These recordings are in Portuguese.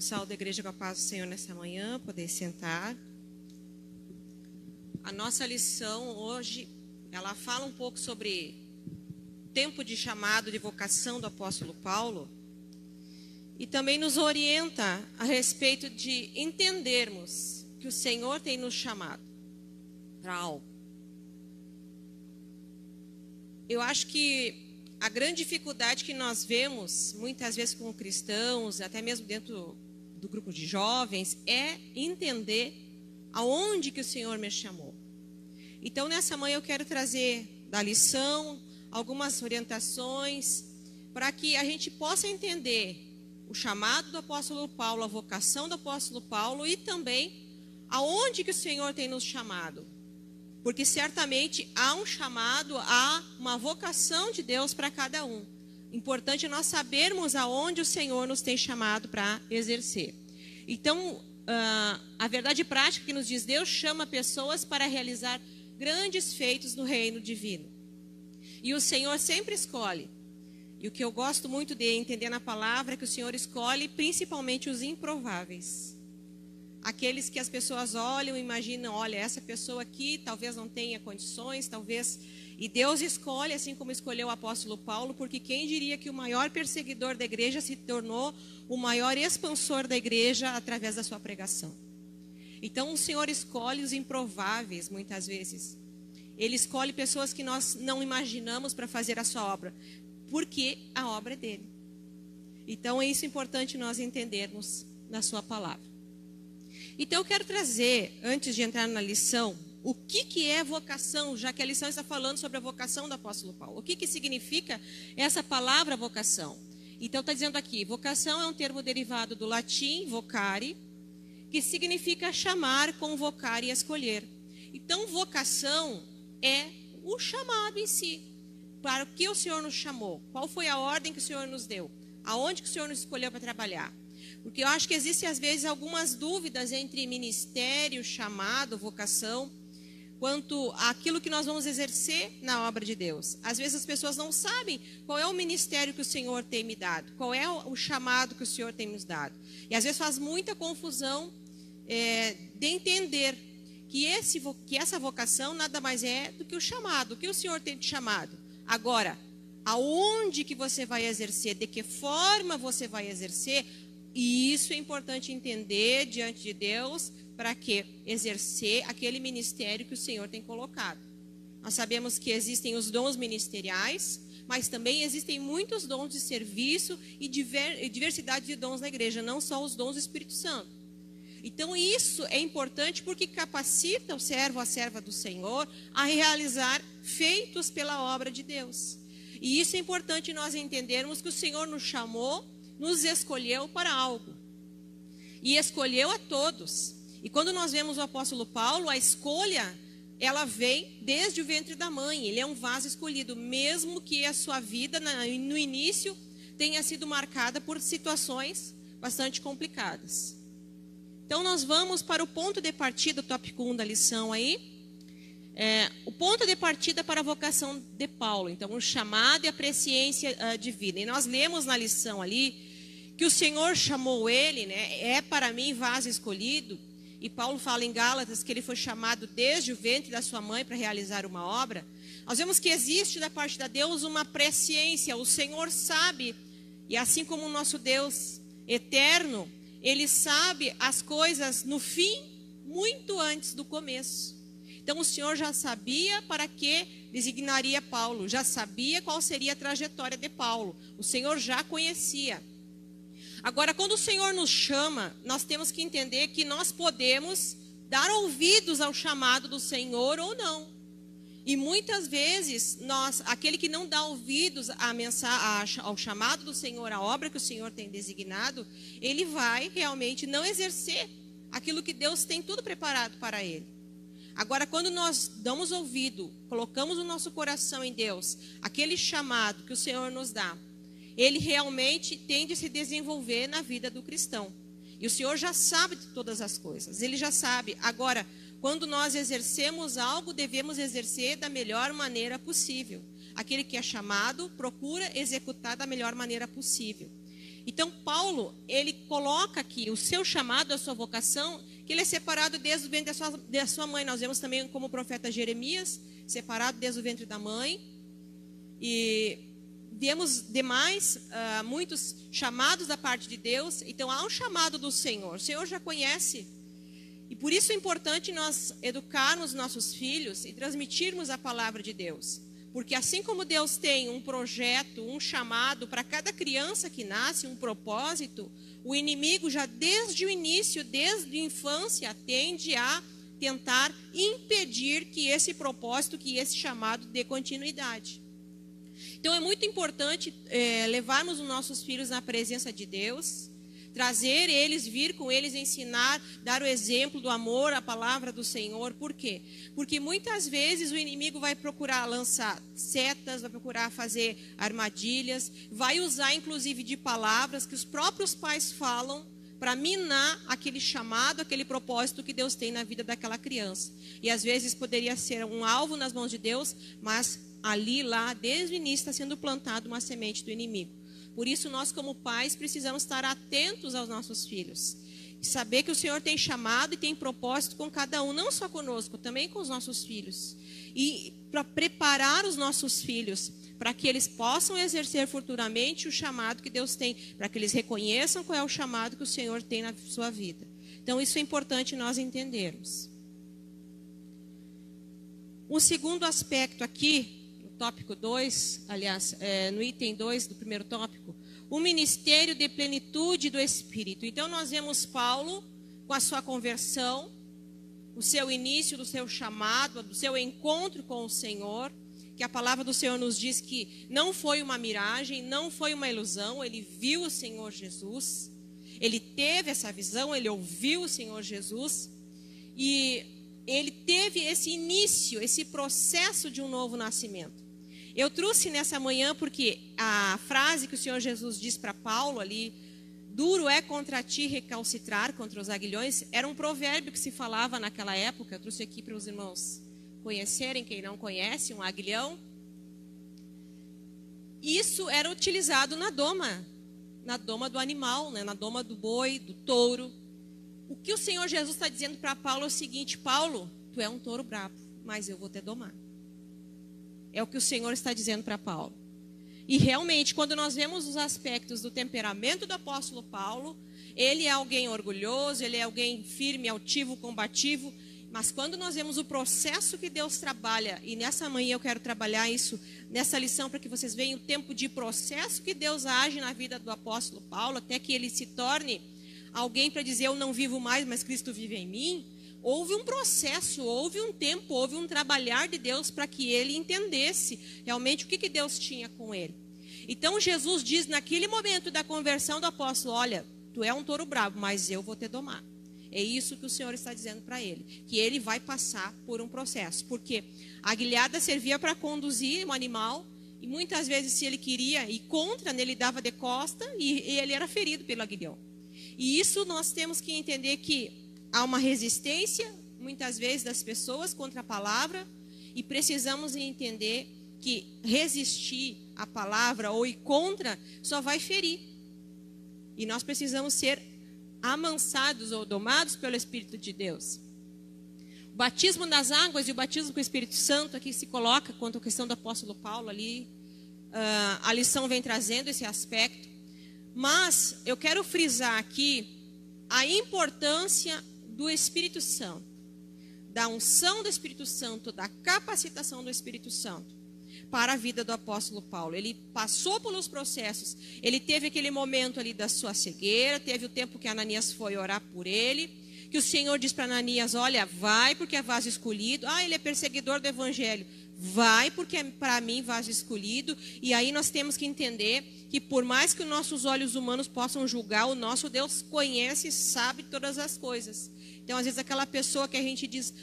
Eu saúdo a igreja com a paz do Senhor nessa manhã, poder sentar. A nossa lição hoje, ela fala um pouco sobre tempo de chamado, de vocação do apóstolo Paulo, e também nos orienta a respeito de entendermos que o Senhor tem nos chamado para algo. Eu acho que a grande dificuldade que nós vemos, muitas vezes com cristãos, até mesmo dentro do grupo de jovens, é entender aonde que o Senhor me chamou. Então, nessa manhã eu quero trazer da lição algumas orientações para que a gente possa entender o chamado do apóstolo Paulo, a vocação do apóstolo Paulo e também aonde que o Senhor tem nos chamado. Porque certamente há um chamado, há uma vocação de Deus para cada um. Importante nós sabermos aonde o Senhor nos tem chamado para exercer. Então, a verdade prática que nos diz, Deus chama pessoas para realizar grandes feitos no reino divino. E o Senhor sempre escolhe. E o que eu gosto muito de entender na palavra é que o Senhor escolhe principalmente os improváveis. Aqueles que as pessoas olham e imaginam, olha, essa pessoa aqui talvez não tenha condições, talvez... E Deus escolhe, assim como escolheu o apóstolo Paulo, porque quem diria que o maior perseguidor da igreja se tornou o maior expansor da igreja através da sua pregação. Então o Senhor escolhe os improváveis, muitas vezes. Ele escolhe pessoas que nós não imaginamos para fazer a sua obra, porque a obra é dele. Então é isso importante nós entendermos na sua palavra. Então eu quero trazer, antes de entrar na lição, o que é vocação, já que a lição está falando sobre a vocação do apóstolo Paulo. O que significa essa palavra vocação? Então está dizendo aqui, vocação é um termo derivado do latim, vocare, que significa chamar, convocar e escolher. Então vocação é o chamado em si. Para o que o Senhor nos chamou? Qual foi a ordem que o Senhor nos deu? Aonde que o Senhor nos escolheu para trabalhar? Porque eu acho que existem às vezes algumas dúvidas entre ministério, chamado, vocação, quanto àquilo que nós vamos exercer na obra de Deus. Às vezes as pessoas não sabem qual é o ministério que o Senhor tem me dado, qual é o chamado que o Senhor tem nos dado. E às vezes faz muita confusão de entender que essa vocação nada mais é do que o chamado, o que o Senhor tem te chamado. Agora, aonde que você vai exercer, de que forma você vai exercer, e isso é importante entender diante de Deus, para que exercer aquele ministério que o Senhor tem colocado. Nós sabemos que existem os dons ministeriais, mas também existem muitos dons de serviço e diversidade de dons na igreja, não só os dons do Espírito Santo. Então isso é importante porque capacita o servo, a serva do Senhor a realizar feitos pela obra de Deus. E isso é importante nós entendermos que o Senhor nos chamou, nos escolheu para algo. E escolheu a todos. E quando nós vemos o apóstolo Paulo, a escolha, ela vem desde o ventre da mãe. Ele é um vaso escolhido, mesmo que a sua vida no início tenha sido marcada por situações bastante complicadas. Então nós vamos para o ponto de partida, o tópico 1 da lição aí. O ponto de partida para a vocação de Paulo. Então o chamado e a presciência divina. E nós lemos na lição ali que o Senhor chamou ele, né? É para mim vaso escolhido. E Paulo fala em Gálatas que ele foi chamado desde o ventre da sua mãe para realizar uma obra. Nós vemos que existe da parte de Deus uma presciência. O Senhor sabe, e assim como o nosso Deus eterno, ele sabe as coisas no fim, muito antes do começo. Então o Senhor já sabia para que designaria Paulo, já sabia qual seria a trajetória de Paulo. O Senhor já conhecia. Agora, quando o Senhor nos chama, nós temos que entender que nós podemos dar ouvidos ao chamado do Senhor ou não. E muitas vezes, aquele que não dá ouvidos ao chamado do Senhor, à obra que o Senhor tem designado, ele vai realmente não exercer aquilo que Deus tem tudo preparado para ele. Agora, quando nós damos ouvido, colocamos o nosso coração em Deus, aquele chamado que o Senhor nos dá, ele realmente tem de se desenvolver na vida do cristão. E o Senhor já sabe de todas as coisas, ele já sabe. Agora, quando nós exercemos algo, devemos exercer da melhor maneira possível. Aquele que é chamado, procura executar da melhor maneira possível. Então, Paulo, ele coloca aqui o seu chamado, a sua vocação, que ele é separado desde o ventre da sua mãe. Nós vemos também como o profeta Jeremias, separado desde o ventre da mãe. E vemos demais, muitos chamados da parte de Deus. Então, há um chamado do Senhor. O Senhor já conhece. E por isso é importante nós educarmos nossos filhos e transmitirmos a palavra de Deus. Porque assim como Deus tem um projeto, um chamado para cada criança que nasce, um propósito, o inimigo já desde o início, desde a infância, tende a tentar impedir que esse propósito, que esse chamado dê continuidade. Então é muito importante levarmos os nossos filhos na presença de Deus, trazer eles, vir com eles, ensinar, dar o exemplo do amor, a palavra do Senhor. Por quê? Porque muitas vezes o inimigo vai procurar lançar setas, vai procurar fazer armadilhas, vai usar inclusive de palavras que os próprios pais falam para minar aquele chamado, aquele propósito que Deus tem na vida daquela criança. E às vezes poderia ser um alvo nas mãos de Deus, mas ali, lá, desde o início está sendo plantada uma semente do inimigo. Por isso, nós como pais precisamos estar atentos aos nossos filhos. E saber que o Senhor tem chamado e tem propósito com cada um, não só conosco, também com os nossos filhos. E para preparar os nossos filhos, para que eles possam exercer futuramente o chamado que Deus tem, para que eles reconheçam qual é o chamado que o Senhor tem na sua vida. Então, isso é importante nós entendermos. Um segundo aspecto aqui, tópico 2, aliás, no item 2 do primeiro tópico, o ministério de plenitude do Espírito. Então, nós vemos Paulo com a sua conversão, o seu início do seu chamado, do seu encontro com o Senhor, que a palavra do Senhor nos diz que não foi uma miragem, não foi uma ilusão, ele viu o Senhor Jesus, ele teve essa visão, ele ouviu o Senhor Jesus, e ele teve esse início, esse processo de um novo nascimento. Eu trouxe nessa manhã porque a frase que o Senhor Jesus diz para Paulo ali, duro é contra ti recalcitrar contra os aguilhões, era um provérbio que se falava naquela época. Eu trouxe aqui para os irmãos conhecerem, quem não conhece, um aguilhão. Isso era utilizado na doma do animal, né? Na doma do boi, do touro. O que o Senhor Jesus está dizendo para Paulo é o seguinte: Paulo, tu é um touro bravo, mas eu vou te domar. É o que o Senhor está dizendo para Paulo. E realmente, quando nós vemos os aspectos do temperamento do apóstolo Paulo, ele é alguém orgulhoso, ele é alguém firme, altivo, combativo. Mas quando nós vemos o processo que Deus trabalha, e nessa manhã eu quero trabalhar isso, nessa lição, para que vocês vejam o tempo de processo que Deus age na vida do apóstolo Paulo, até que ele se torne alguém para dizer, eu não vivo mais, mas Cristo vive em mim. Houve um processo, houve um tempo, houve um trabalhar de Deus para que ele entendesse realmente o que Deus tinha com ele. Então Jesus diz naquele momento da conversão do apóstolo, olha, tu é um touro bravo, mas eu vou te domar. É isso que o Senhor está dizendo para ele, que ele vai passar por um processo. Porque a aguilhada servia para conduzir um animal, e muitas vezes se ele queria ir contra, ele dava de costa e ele era ferido pelo aguilhão. E isso nós temos que entender que há uma resistência, muitas vezes, das pessoas contra a palavra, e precisamos entender que resistir à palavra ou ir contra só vai ferir. E nós precisamos ser amansados ou domados pelo Espírito de Deus. O batismo nas águas e o batismo com o Espírito Santo aqui se coloca quanto à questão do apóstolo Paulo ali. A lição vem trazendo esse aspecto. Mas eu quero frisar aqui a importância do Espírito Santo, da unção do Espírito Santo, da capacitação do Espírito Santo para a vida do apóstolo Paulo. Ele passou pelos processos, ele teve aquele momento ali da sua cegueira, teve o tempo que Ananias foi orar por ele, que o Senhor diz para Ananias, olha, vai porque é vaso escolhido. Ele é perseguidor do evangelho. Vai porque é para mim vaso escolhido. E aí nós temos que entender que por mais que os nossos olhos humanos possam julgar, o nosso Deus conhece e sabe todas as coisas. Então, às vezes, aquela pessoa que a gente diz,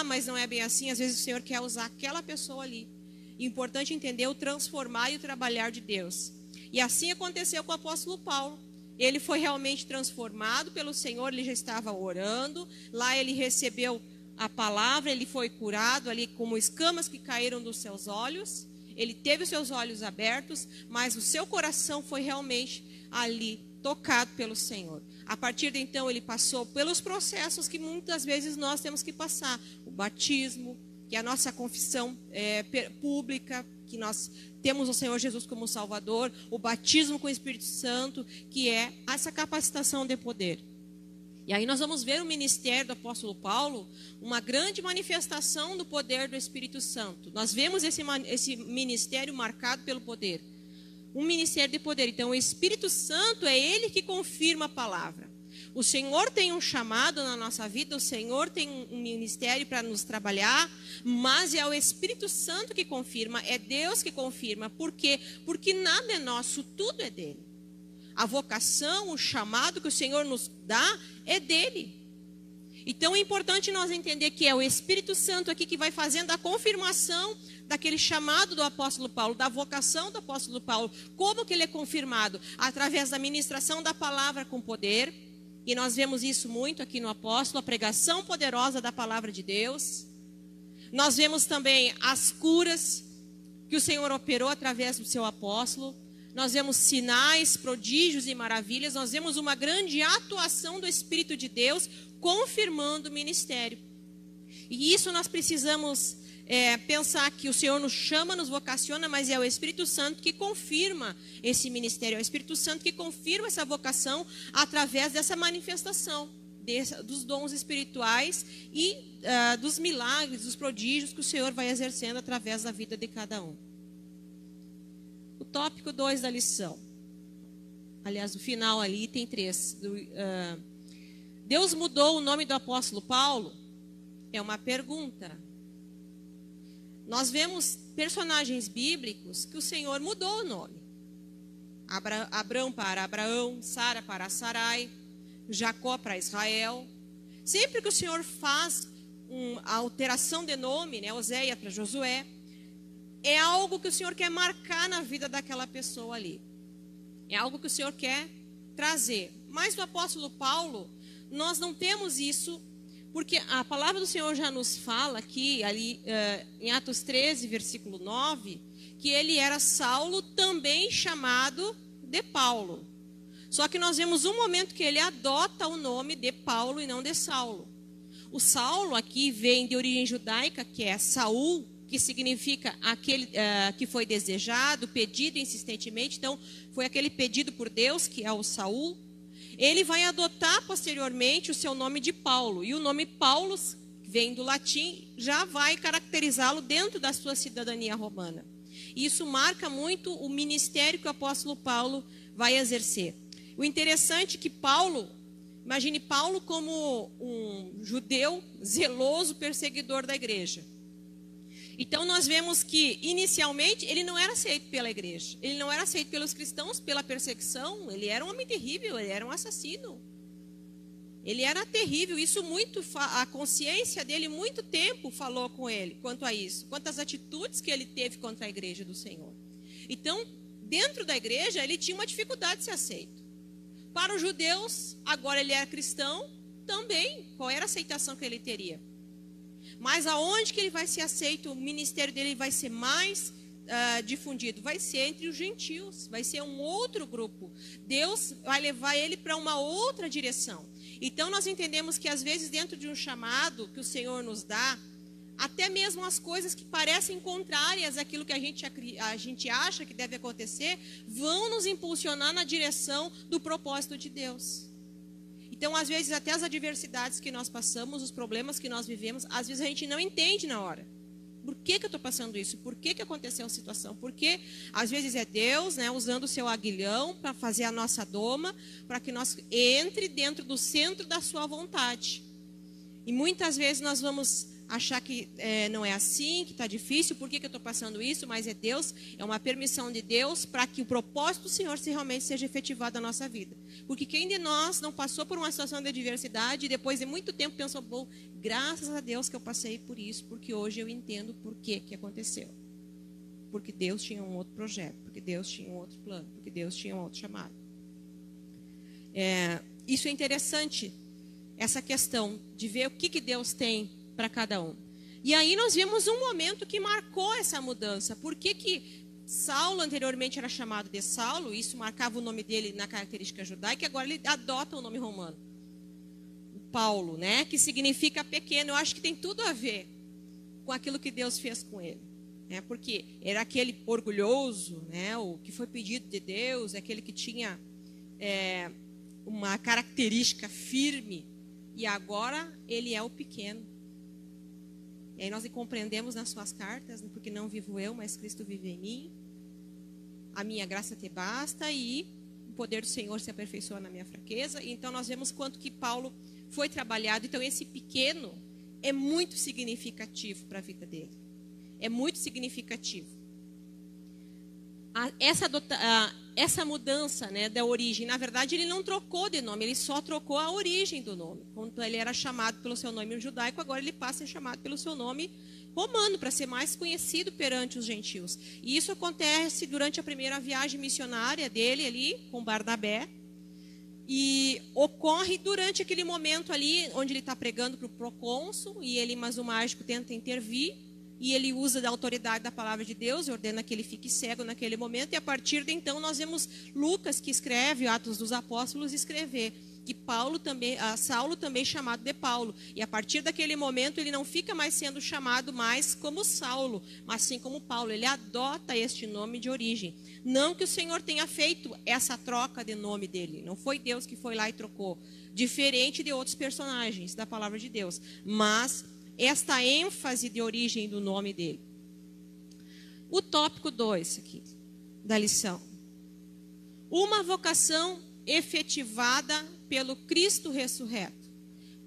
mas não é bem assim, às vezes o Senhor quer usar aquela pessoa ali. É importante entender o transformar e o trabalhar de Deus. E assim aconteceu com o apóstolo Paulo. Ele foi realmente transformado pelo Senhor, ele já estava orando, lá ele recebeu a palavra, ele foi curado ali como escamas que caíram dos seus olhos. Ele teve os seus olhos abertos, mas o seu coração foi realmente ali tocado pelo Senhor. A partir de então, ele passou pelos processos que muitas vezes nós temos que passar. O batismo, que é a nossa confissão pública, que nós temos o Senhor Jesus como Salvador. O batismo com o Espírito Santo, que é essa capacitação de poder. E aí nós vamos ver o ministério do apóstolo Paulo, uma grande manifestação do poder do Espírito Santo. Nós vemos esse ministério marcado pelo poder. Um ministério de poder. Então o Espírito Santo é ele que confirma a palavra. O Senhor tem um chamado na nossa vida, o Senhor tem um ministério para nos trabalhar, mas é o Espírito Santo que confirma, é Deus que confirma. Por quê? Porque nada é nosso, tudo é dele. A vocação, o chamado que o Senhor nos dá é dele. Então é importante nós entender que é o Espírito Santo aqui que vai fazendo a confirmação daquele chamado do apóstolo Paulo, da vocação do apóstolo Paulo. Como que ele é confirmado? Através da ministração da palavra com poder. E nós vemos isso muito aqui no apóstolo, a pregação poderosa da palavra de Deus. Nós vemos também as curas que o Senhor operou através do seu apóstolo. Nós vemos sinais, prodígios e maravilhas. Nós vemos uma grande atuação do Espírito de Deus confirmando o ministério. E isso nós precisamos pensar que o Senhor nos chama, nos vocaciona, mas é o Espírito Santo que confirma esse ministério. É o Espírito Santo que confirma essa vocação através dessa manifestação dos dons espirituais e dos milagres, dos prodígios que o Senhor vai exercendo através da vida de cada um. O tópico 2 da lição. Aliás, o final ali, item 3. Deus mudou o nome do apóstolo Paulo? É uma pergunta. Nós vemos personagens bíblicos que o Senhor mudou o nome. Abrão para Abraão, Sara para Sarai, Jacó para Israel. Sempre que o Senhor faz a alteração de nome, né, Oséia para Josué, é algo que o Senhor quer marcar na vida daquela pessoa ali. É algo que o Senhor quer trazer. Mas o apóstolo Paulo, nós não temos isso, porque a palavra do Senhor já nos fala aqui, ali em Atos 13, versículo 9, que ele era Saulo, também chamado de Paulo. Só que nós vemos um momento que ele adota o nome de Paulo e não de Saulo. O Saulo aqui vem de origem judaica, que é Saul, que significa aquele que foi desejado, pedido insistentemente. Então, foi aquele pedido por Deus, que é o Saul. Ele vai adotar posteriormente o seu nome de Paulo. E o nome Paulo, que vem do latim, já vai caracterizá-lo dentro da sua cidadania romana. E isso marca muito o ministério que o apóstolo Paulo vai exercer. O interessante é que Paulo, imagine Paulo como um judeu zeloso, perseguidor da igreja. Então nós vemos que inicialmente ele não era aceito pela igreja, ele não era aceito pelos cristãos pela perseguição, ele era um homem terrível, ele era um assassino. Ele era terrível, isso muito, a consciência dele muito tempo falou com ele quanto a isso, quanto às atitudes que ele teve contra a igreja do Senhor. Então, dentro da igreja, ele tinha uma dificuldade de ser aceito. Para os judeus, agora ele era cristão, também, qual era a aceitação que ele teria? Mas aonde que ele vai ser aceito, o ministério dele vai ser mais difundido? Vai ser entre os gentios, vai ser um outro grupo. Deus vai levar ele para uma outra direção. Então nós entendemos que às vezes dentro de um chamado que o Senhor nos dá, até mesmo as coisas que parecem contrárias àquilo que a gente acha que deve acontecer, vão nos impulsionar na direção do propósito de Deus. Então, às vezes, até as adversidades que nós passamos, os problemas que nós vivemos, às vezes a gente não entende na hora. Por que eu estou passando isso? Por que aconteceu a situação? Porque, às vezes, é Deus, né, usando o seu aguilhão para fazer a nossa doma, para que nós entre dentro do centro da sua vontade. E muitas vezes nós vamos achar que não é assim, que está difícil, por que eu estou passando isso? Mas é Deus, é uma permissão de Deus para que o propósito do Senhor realmente seja efetivado na nossa vida. Porque quem de nós não passou por uma situação de adversidade e depois de muito tempo pensou, bom, graças a Deus que eu passei por isso, porque hoje eu entendo por que aconteceu. Porque Deus tinha um outro projeto, porque Deus tinha um outro plano, porque Deus tinha um outro chamado. Isso é interessante, essa questão de ver o que Deus tem para cada um. E aí nós vimos um momento que marcou essa mudança. Por que Saulo anteriormente era chamado de Saulo, isso marcava o nome dele na característica judaica, e agora ele adota o nome romano. Paulo, né? Que significa pequeno. Eu acho que tem tudo a ver com aquilo que Deus fez com ele. Né? Porque era aquele orgulhoso, né? O que foi pedido de Deus, aquele que tinha uma característica firme. E agora ele é o pequeno. E aí nós compreendemos nas suas cartas, porque não vivo eu, mas Cristo vive em mim. A minha graça te basta e o poder do Senhor se aperfeiçoa na minha fraqueza. Então nós vemos quanto que Paulo foi trabalhado. Então esse pequeno é muito significativo para a vida dele. É muito significativo. Essa mudança, né, da origem, na verdade ele não trocou de nome, ele só trocou a origem do nome. Quando ele era chamado pelo seu nome judaico, agora ele passa a ser chamado pelo seu nome romano, para ser mais conhecido perante os gentios. E isso acontece durante a primeira viagem missionária dele ali, com Barnabé. E ocorre durante aquele momento ali, onde ele está pregando para o procônsul, mas o mágico tenta intervir, e ele usa da autoridade da palavra de Deus, e ordena que ele fique cego naquele momento, e a partir de então nós vemos Lucas, que escreve Atos dos Apóstolos, escrever que Saulo também chamado de Paulo. E a partir daquele momento ele não fica mais sendo chamado mais como Saulo, mas sim como Paulo. Ele adota este nome de origem. Não que o Senhor tenha feito essa troca de nome dele. Não foi Deus que foi lá e trocou. Diferente de outros personagens da palavra de Deus. Mas esta ênfase de origem do nome dele. O tópico 2 aqui da lição. Uma vocação efetivada pelo Cristo ressurreto.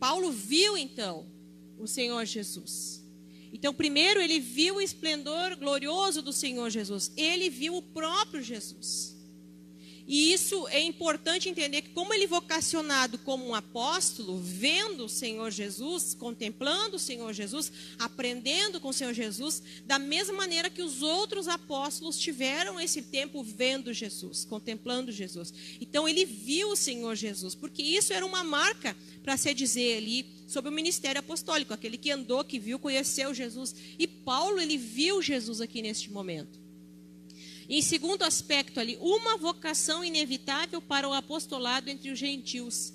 Paulo viu então o Senhor Jesus. Então primeiro ele viu o esplendor glorioso do Senhor Jesus. Ele viu o próprio Jesus. E isso é importante entender que como ele vocacionado como um apóstolo, vendo o Senhor Jesus, contemplando o Senhor Jesus, aprendendo com o Senhor Jesus, da mesma maneira que os outros apóstolos tiveram esse tempo vendo Jesus, contemplando Jesus. Então ele viu o Senhor Jesus, porque isso era uma marca para se dizer ali sobre o ministério apostólico, aquele que andou, que viu, conheceu Jesus. E Paulo, ele viu Jesus aqui neste momento. Em segundo aspecto ali, uma vocação inevitável para o apostolado entre os gentios.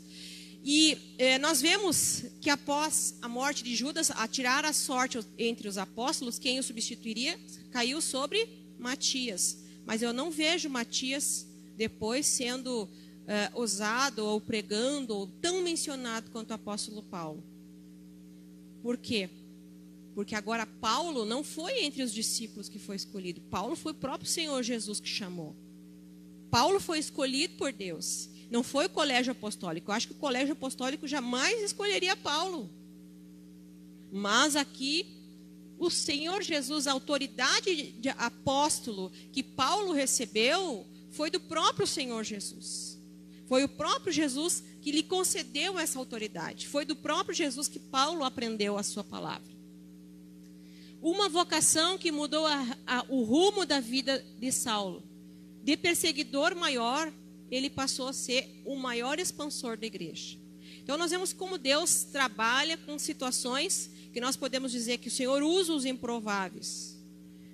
E nós vemos que após a morte de Judas, a tirar a sorte entre os apóstolos, quem o substituiria caiu sobre Matias. Mas eu não vejo Matias depois sendo usado ou pregando ou tão mencionado quanto o apóstolo Paulo. Por quê? Porque agora Paulo não foi entre os discípulos que foi escolhido. Paulo foi o próprio Senhor Jesus que chamou. Paulo foi escolhido por Deus. Não foi o colégio apostólico. Eu acho que o colégio apostólico jamais escolheria Paulo. Mas aqui, o Senhor Jesus, a autoridade de apóstolo que Paulo recebeu, foi do próprio Senhor Jesus. Foi o próprio Jesus que lhe concedeu essa autoridade. Foi do próprio Jesus que Paulo aprendeu a sua palavra. Uma vocação que mudou o rumo da vida de Saulo. De perseguidor maior, ele passou a ser o maior expansor da igreja. Então nós vemos como Deus trabalha com situações que nós podemos dizer que o Senhor usa os improváveis.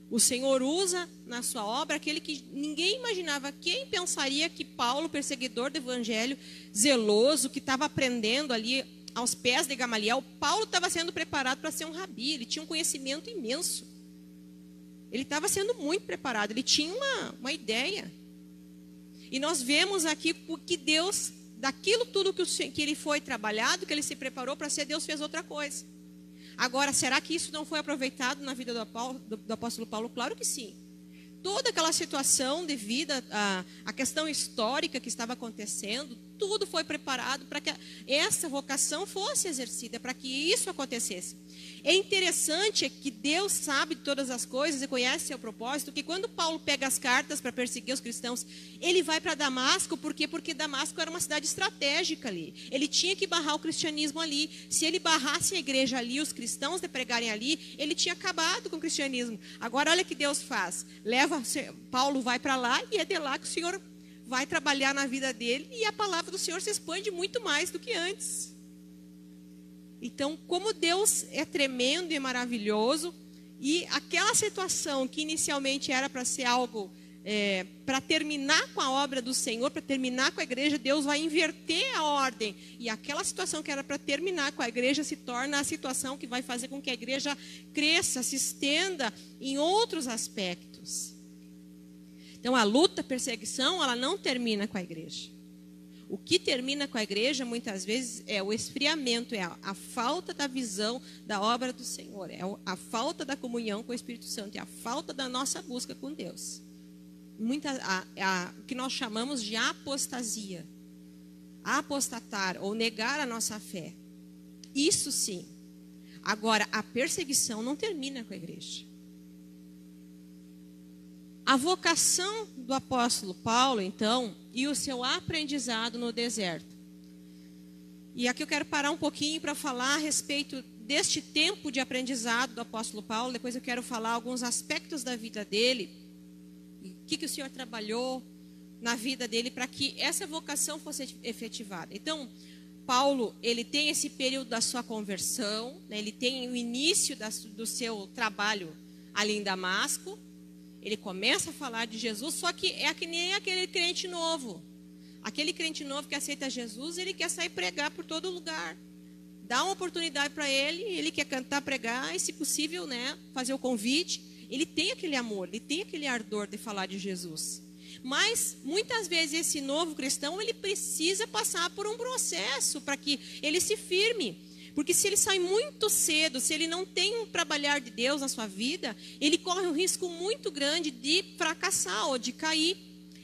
O Senhor usa na sua obra aquele que ninguém imaginava. Quem pensaria que Paulo, perseguidor do evangelho, zeloso, que estava aprendendo ali aos pés de Gamaliel, Paulo estava sendo preparado para ser um rabi, ele tinha um conhecimento imenso. Ele estava sendo muito preparado, ele tinha uma ideia. E nós vemos aqui que Deus, daquilo tudo que ele foi trabalhado, que ele se preparou para ser, Deus fez outra coisa. Agora, será que isso não foi aproveitado na vida do apóstolo Paulo? Claro que sim. Toda aquela situação de vida, a questão histórica que estava acontecendo, tudo foi preparado para que essa vocação fosse exercida, para que isso acontecesse. É interessante que Deus sabe de todas as coisas e conhece seu propósito, que quando Paulo pega as cartas para perseguir os cristãos, ele vai para Damasco, por quê? Porque Damasco era uma cidade estratégica ali. Ele tinha que barrar o cristianismo ali. Se ele barrasse a igreja ali, os cristãos de pregarem ali, ele tinha acabado com o cristianismo. Agora olha o que Deus faz. Paulo vai para lá e é de lá que o Senhor vai trabalhar na vida dele e a palavra do Senhor se expande muito mais do que antes. Então, como Deus é tremendo e maravilhoso, E aquela situação que inicialmente era para ser algo, para terminar com a obra do Senhor, para terminar com a igreja, Deus vai inverter a ordem. E aquela situação que era para terminar com a igreja se torna a situação que vai fazer com que a igreja cresça, se estenda em outros aspectos. Então a luta, a perseguição, ela não termina com a igreja. O que termina com a igreja, muitas vezes, é o esfriamento, é a falta da visão da obra do Senhor, é a falta da comunhão com o Espírito Santo, é a falta da nossa busca com Deus. O que nós chamamos de apostasia, apostatar ou negar a nossa fé. Isso sim. Agora, a perseguição não termina com a igreja. A vocação do apóstolo Paulo, então, e o seu aprendizado no deserto. E aqui eu quero parar um pouquinho para falar a respeito deste tempo de aprendizado do apóstolo Paulo. Depois eu quero falar alguns aspectos da vida dele, o que o Senhor trabalhou na vida dele para que essa vocação fosse efetivada. Então, Paulo, ele tem esse período da sua conversão, né? Ele tem o início do seu trabalho ali em Damasco. Ele começa a falar de Jesus, só que é que nem aquele crente novo. Aquele crente novo que aceita Jesus, ele quer sair pregar por todo lugar. Dá uma oportunidade para ele, ele quer cantar, pregar, e se possível, né, fazer o convite. Ele tem aquele amor, ele tem aquele ardor de falar de Jesus. Mas, muitas vezes, esse novo cristão, ele precisa passar por um processo para que ele se firme. Porque se ele sai muito cedo, se ele não tem um trabalhar de Deus na sua vida, ele corre um risco muito grande de fracassar ou de cair.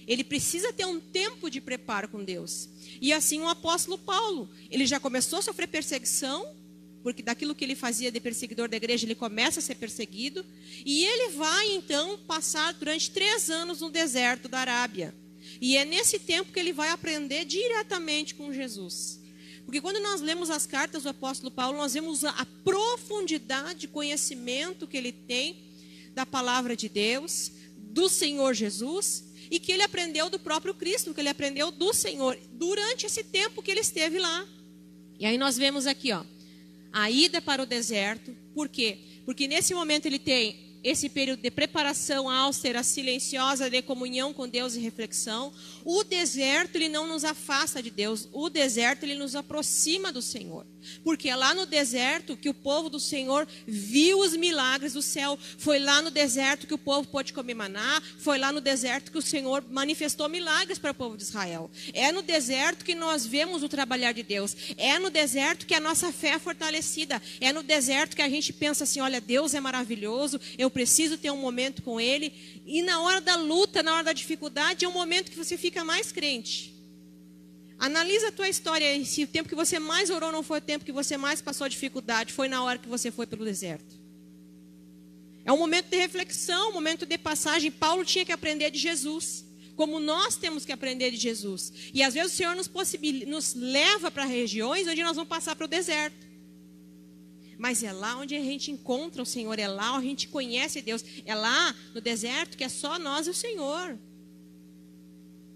Ele precisa ter um tempo de preparo com Deus. E assim o apóstolo Paulo, ele já começou a sofrer perseguição, porque daquilo que ele fazia de perseguidor da igreja, ele começa a ser perseguido. E ele vai então passar durante 3 anos no deserto da Arábia. E é nesse tempo que ele vai aprender diretamente com Jesus. Porque quando nós lemos as cartas do apóstolo Paulo, nós vemos a profundidade de conhecimento que ele tem da palavra de Deus, do Senhor Jesus, e que ele aprendeu do próprio Cristo, que ele aprendeu do Senhor, durante esse tempo que ele esteve lá. E aí nós vemos aqui, ó, a ida para o deserto. Por quê? Porque nesse momento ele tem esse período de preparação austera, silenciosa, de comunhão com Deus e reflexão. O deserto, ele não nos afasta de Deus. O deserto, ele nos aproxima do Senhor. Porque é lá no deserto que o povo do Senhor viu os milagres do céu. Foi lá no deserto que o povo pôde comer maná. Foi lá no deserto que o Senhor manifestou milagres para o povo de Israel. É no deserto que nós vemos o trabalhar de Deus. É no deserto que a nossa fé é fortalecida. É no deserto que a gente pensa assim, olha, Deus é maravilhoso, eu preciso ter um momento com Ele. E na hora da luta, na hora da dificuldade, é um momento que você fica mais crente. Analisa a tua história, se o tempo que você mais orou não foi o tempo que você mais passou dificuldade, foi na hora que você foi pelo deserto. É um momento de reflexão, um momento de passagem. Paulo tinha que aprender de Jesus, como nós temos que aprender de Jesus. E às vezes o Senhor nos leva para regiões onde nós vamos passar para o deserto. Mas é lá onde a gente encontra o Senhor, é lá onde a gente conhece Deus. É lá no deserto que é só nós e o Senhor.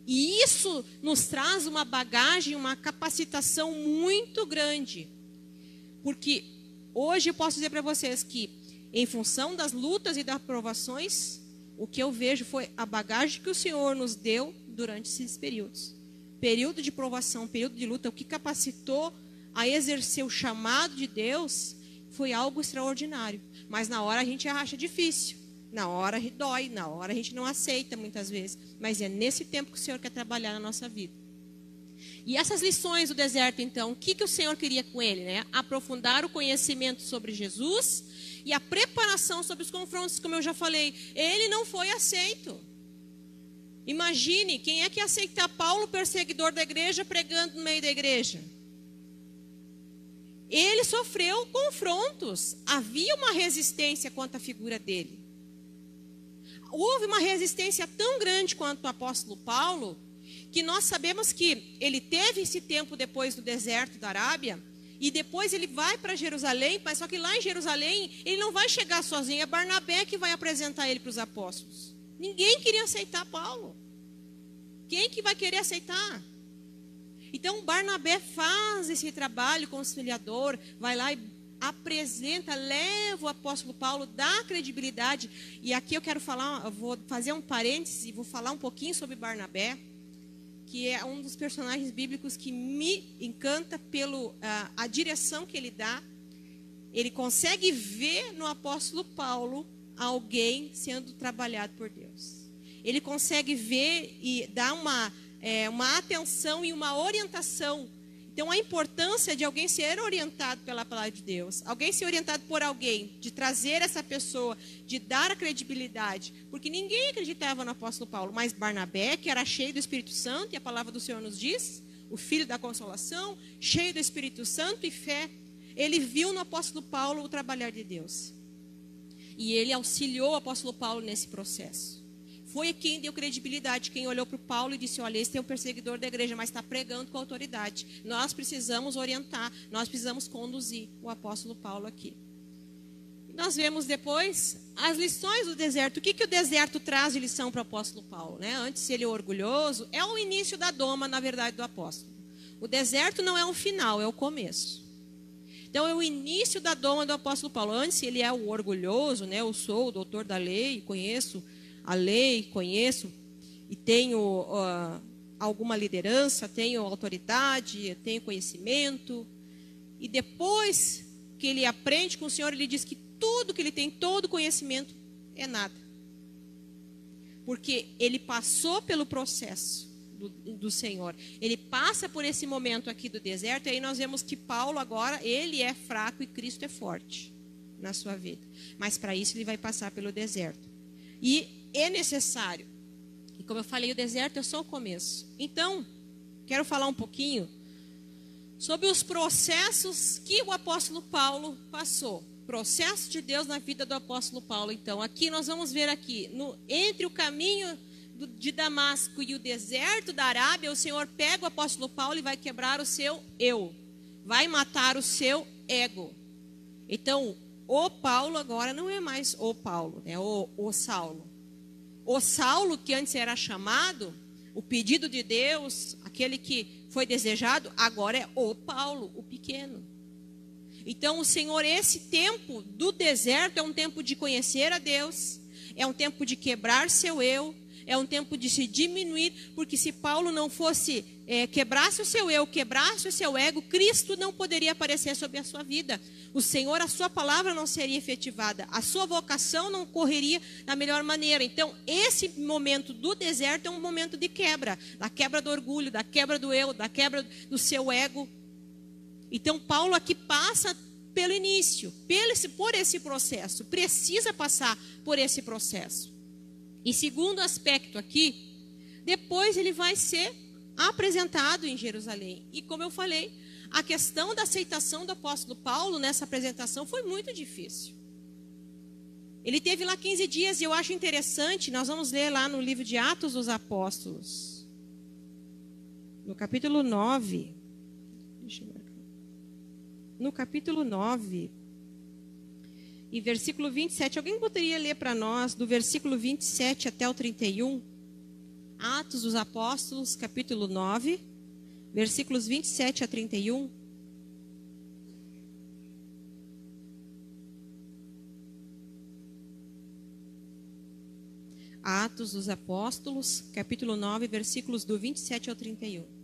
E isso nos traz uma bagagem, uma capacitação muito grande. Porque hoje eu posso dizer para vocês que, em função das lutas e das provações, o que eu vejo foi a bagagem que o Senhor nos deu durante esses períodos. Período de provação, período de luta, o que capacitou a exercer o chamado de Deus foi algo extraordinário. Mas na hora a gente acha difícil. Na hora dói, na hora a gente não aceita muitas vezes. Mas é nesse tempo que o Senhor quer trabalhar na nossa vida. E essas lições do deserto, então, o que o Senhor queria com ele, né? Aprofundar o conhecimento sobre Jesus e a preparação sobre os confrontos, como eu já falei. Ele não foi aceito. Imagine, quem é que ia aceitar Paulo, perseguidor da igreja, pregando no meio da igreja? Ele sofreu confrontos. Havia uma resistência quanto à figura dele. Houve uma resistência tão grande quanto o apóstolo Paulo, que nós sabemos que ele teve esse tempo depois do deserto da Arábia, e depois ele vai para Jerusalém, mas só que lá em Jerusalém ele não vai chegar sozinho, é Barnabé que vai apresentar ele para os apóstolos. Ninguém queria aceitar Paulo. Quem que vai querer aceitar? Então Barnabé faz esse trabalho conciliador, vai lá e apresenta, leva o apóstolo Paulo, dá credibilidade. E aqui eu quero falar, eu vou fazer um parêntese e vou falar um pouquinho sobre Barnabé, que é um dos personagens bíblicos que me encanta pelo a direção que ele dá. Ele consegue ver no apóstolo Paulo alguém sendo trabalhado por Deus. Ele consegue ver e dar uma atenção e uma orientação. Então, a importância de alguém ser orientado pela palavra de Deus, alguém ser orientado por alguém, de trazer essa pessoa, de dar a credibilidade, porque ninguém acreditava no apóstolo Paulo, mas Barnabé, que era cheio do Espírito Santo, e a palavra do Senhor nos diz, o filho da consolação, cheio do Espírito Santo e fé, ele viu no apóstolo Paulo o trabalhar de Deus. E ele auxiliou o apóstolo Paulo nesse processo. Foi quem deu credibilidade, quem olhou para o Paulo e disse, olha, esse é um perseguidor da igreja, mas está pregando com autoridade. Nós precisamos orientar, nós precisamos conduzir o apóstolo Paulo aqui. Nós vemos depois as lições do deserto. O que o deserto traz de lição para o apóstolo Paulo? Né? Antes ele é orgulhoso, é o início da doma, na verdade, do apóstolo. O deserto não é o final, é o começo. Então é o início da doma do apóstolo Paulo. Antes ele é o orgulhoso, né? Eu sou o doutor da lei, conheço a lei, conheço e tenho alguma liderança, tenho autoridade, tenho conhecimento. E depois que ele aprende com o Senhor, ele diz que tudo que ele tem, todo conhecimento é nada. Porque ele passou pelo processo do Senhor. Ele passa por esse momento aqui do deserto, e aí nós vemos que Paulo agora, ele é fraco e Cristo é forte na sua vida. Mas para isso ele vai passar pelo deserto. E é necessário. E como eu falei, o deserto é só o começo. Então, quero falar um pouquinho sobre os processos que o apóstolo Paulo passou. Processo de Deus na vida do apóstolo Paulo. Então, aqui nós vamos ver aqui, entre o caminho de Damasco e o deserto da Arábia, o Senhor pega o apóstolo Paulo e vai quebrar o seu eu. Vai matar o seu ego. Então, o Paulo agora não é mais o Paulo, é o Saulo. O Saulo, que antes era chamado, o pedido de Deus, aquele que foi desejado, agora é o Paulo, o pequeno. Então, o Senhor, esse tempo do deserto é um tempo de conhecer a Deus, é um tempo de quebrar seu eu, é um tempo de se diminuir, porque se Paulo não fosse, quebrasse o seu eu, quebrasse o seu ego, Cristo não poderia aparecer sobre a sua vida. O Senhor, a sua palavra não seria efetivada, a sua vocação não correria da melhor maneira. Então, esse momento do deserto é um momento de quebra, da quebra do orgulho, da quebra do eu, da quebra do seu ego. Então, Paulo aqui passa pelo início, por esse processo, precisa passar por esse processo. E segundo aspecto aqui, depois ele vai ser apresentado em Jerusalém. E como eu falei, a questão da aceitação do apóstolo Paulo nessa apresentação foi muito difícil. Ele teve lá 15 dias e eu acho interessante, nós vamos ler lá no livro de Atos dos Apóstolos, no capítulo 9. Deixa eu marcar. No capítulo 9. E versículo 27, alguém poderia ler para nós do versículo 27 até o 31? Atos dos Apóstolos, capítulo 9, versículos 27 a 31. Atos dos Apóstolos, capítulo 9, versículos do 27 ao 31.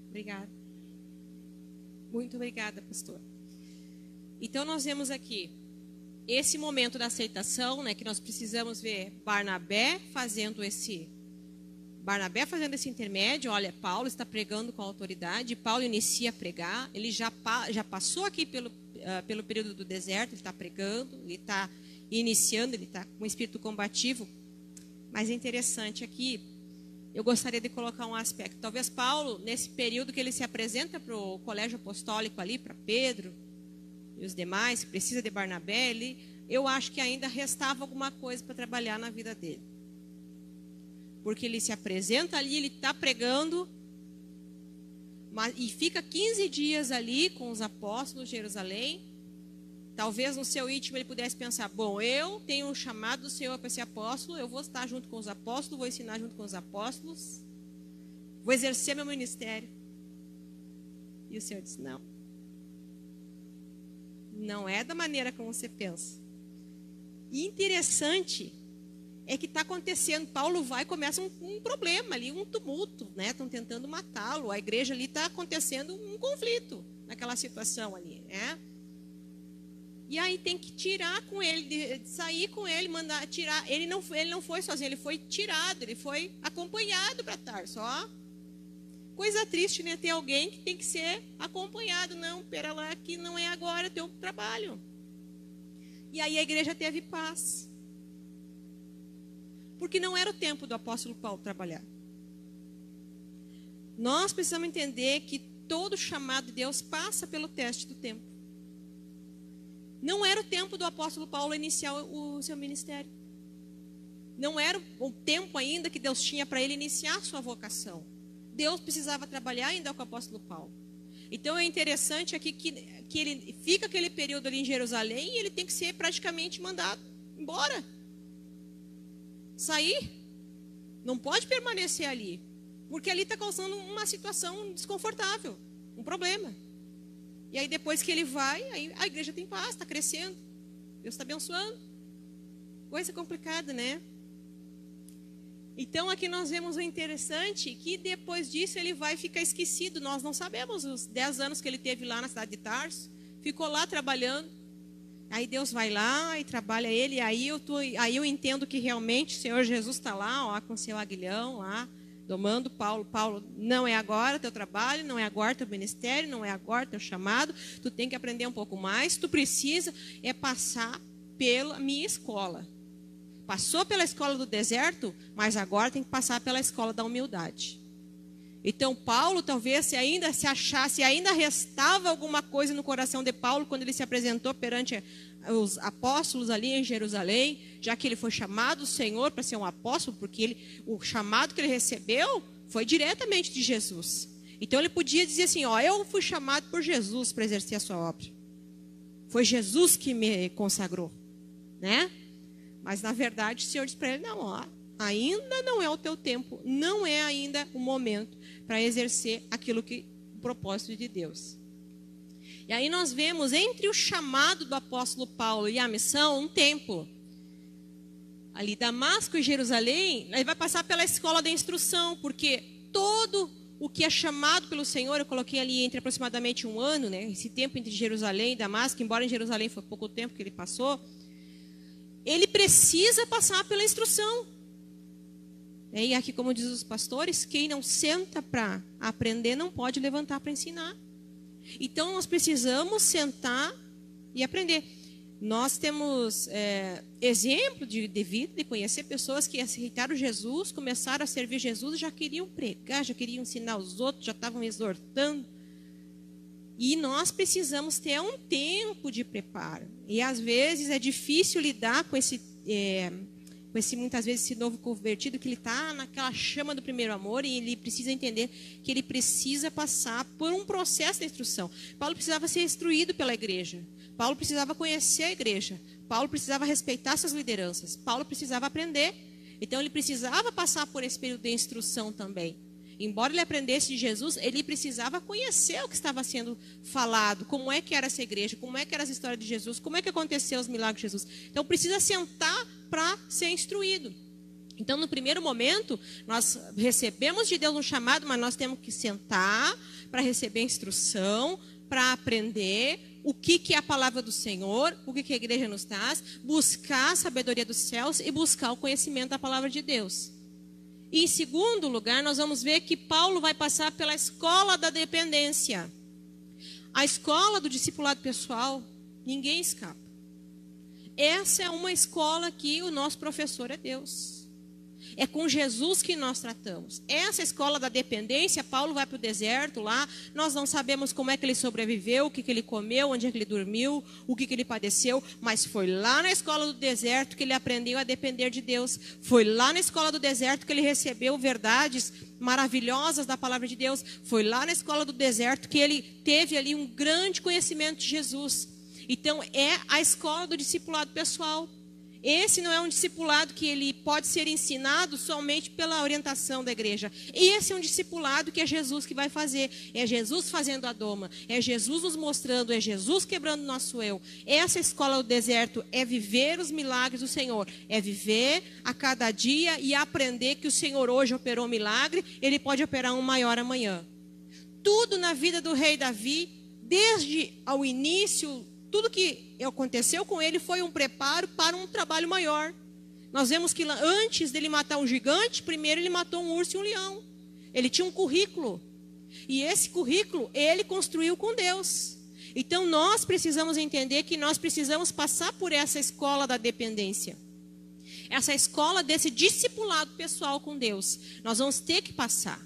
Obrigada. Muito obrigada, pastor. Então, nós vemos aqui esse momento da aceitação, né, que nós precisamos ver Barnabé fazendo esse intermédio. Olha, Paulo está pregando com autoridade, Paulo inicia a pregar, ele já passou aqui pelo período do deserto, ele está pregando, ele está iniciando, ele está com um espírito combativo. Mas é interessante aqui, eu gostaria de colocar um aspecto. Talvez Paulo, nesse período que ele se apresenta para o colégio apostólico ali, para Pedro e os demais, que precisa de Barnabé, eu acho que ainda restava alguma coisa para trabalhar na vida dele. Porque ele se apresenta ali, ele está pregando, e fica 15 dias ali com os apóstolos de Jerusalém. Talvez no seu íntimo ele pudesse pensar, bom, eu tenho um chamado do Senhor para ser apóstolo, eu vou estar junto com os apóstolos, vou ensinar junto com os apóstolos, vou exercer meu ministério. E o Senhor disse, não. Não é da maneira como você pensa. E interessante é que está acontecendo, Paulo vai e começa um problema ali, um tumulto, né? Estão tentando matá-lo, a igreja ali está acontecendo um conflito naquela situação ali, né? E aí tem que tirar com ele, sair com ele, mandar tirar. Ele não foi sozinho, ele foi tirado, ele foi acompanhado para Tarso. Ó, coisa triste, né? Ter alguém que tem que ser acompanhado. Não, pera lá, que não é agora teu trabalho. E aí a igreja teve paz. Porque não era o tempo do apóstolo Paulo trabalhar. Nós precisamos entender que todo chamado de Deus passa pelo teste do tempo. Não era o tempo do apóstolo Paulo iniciar o seu ministério. Não era o tempo ainda que Deus tinha para ele iniciar sua vocação. Deus precisava trabalhar ainda com o apóstolo Paulo. Então é interessante aqui que ele fica aquele período ali em Jerusalém e ele tem que ser praticamente mandado embora. Sair. Não pode permanecer ali. Porque ali está causando uma situação desconfortável. Um problema. E aí depois que ele vai, aí a igreja tem paz, está crescendo. Deus está abençoando. Coisa complicada, né? Então aqui nós vemos o interessante, que depois disso ele vai ficar esquecido. Nós não sabemos os 10 anos que ele teve lá na cidade de Tarso. Ficou lá trabalhando. Aí Deus vai lá e trabalha ele. E aí eu entendo que realmente o Senhor Jesus está lá, ó, com seu aguilhão lá. Domando Paulo, não é agora teu trabalho, não é agora teu ministério, não é agora teu chamado, tu tem que aprender um pouco mais, tu precisa passar pela minha escola. Passou pela escola do deserto, mas agora tem que passar pela escola da humildade. Então Paulo talvez se ainda restava alguma coisa no coração de Paulo quando ele se apresentou perante os apóstolos ali em Jerusalém, já que ele foi chamado do Senhor para ser um apóstolo, porque o chamado que ele recebeu foi diretamente de Jesus. Então ele podia dizer assim, ó, eu fui chamado por Jesus para exercer a sua obra. Foi Jesus que me consagrou, né? Mas na verdade o Senhor disse para ele, não, ó, ainda não é o teu tempo, não é ainda o momento para exercer o propósito de Deus. E aí nós vemos entre o chamado do apóstolo Paulo e a missão um tempo. Ali Damasco e Jerusalém, ele vai passar pela escola da instrução, porque todo o que é chamado pelo Senhor, eu coloquei ali entre aproximadamente 1 ano, né? Esse tempo entre Jerusalém e Damasco, embora em Jerusalém foi pouco tempo que ele passou, ele precisa passar pela instrução. E aqui, como diz os pastores, quem não senta para aprender não pode levantar para ensinar. Então, nós precisamos sentar e aprender. Nós temos exemplo de vida, de conhecer pessoas que aceitaram Jesus, começaram a servir Jesus, já queriam pregar, já queriam ensinar os outros, já estavam exortando. E nós precisamos ter um tempo de preparo. E às vezes é difícil lidar com muitas vezes esse novo convertido, que ele está naquela chama do primeiro amor e ele precisa entender que ele precisa passar por um processo de instrução. Paulo precisava ser instruído pela igreja. Paulo precisava conhecer a igreja. Paulo precisava respeitar suas lideranças. Paulo precisava aprender. Então ele precisava passar por esse período de instrução também. Embora ele aprendesse de Jesus, ele precisava conhecer o que estava sendo falado, como é que era essa igreja, como é que era as histórias de Jesus, como é que aconteceu os milagres de Jesus. Então precisa sentar para ser instruído. Então no primeiro momento, nós recebemos de Deus um chamado, mas nós temos que sentar para receber instrução, para aprender o que é a palavra do Senhor, o que a igreja nos traz, buscar a sabedoria dos céus e buscar o conhecimento da palavra de Deus. E em segundo lugar, nós vamos ver que Paulo vai passar pela escola da dependência. A escola do discipulado pessoal, ninguém escapa. Essa é uma escola que o nosso professor é Deus. É com Jesus que nós tratamos. Essa escola da dependência, Paulo vai para o deserto lá, nós não sabemos como é que ele sobreviveu, o que ele comeu, onde é que ele dormiu, o que ele padeceu, mas foi lá na escola do deserto que ele aprendeu a depender de Deus. Foi lá na escola do deserto que ele recebeu verdades maravilhosas da palavra de Deus. Foi lá na escola do deserto que ele teve ali um grande conhecimento de Jesus. Então, é a escola do discipulado pessoal. Esse não é um discipulado que ele pode ser ensinado somente pela orientação da igreja. Esse é um discipulado que é Jesus que vai fazer. É Jesus fazendo a doma. É Jesus nos mostrando. É Jesus quebrando o nosso eu. Essa escola do deserto é viver os milagres do Senhor. É viver a cada dia e aprender que o Senhor hoje operou um milagre. Ele pode operar um maior amanhã. Tudo na vida do rei Davi, desde ao início, tudo que aconteceu com ele foi um preparo para um trabalho maior. Nós vemos que antes dele matar um gigante, primeiro ele matou um urso e um leão. Ele tinha um currículo. E esse currículo ele construiu com Deus. Então nós precisamos entender que nós precisamos passar por essa escola da dependência. Essa escola desse discipulado pessoal com Deus. Nós vamos ter que passar.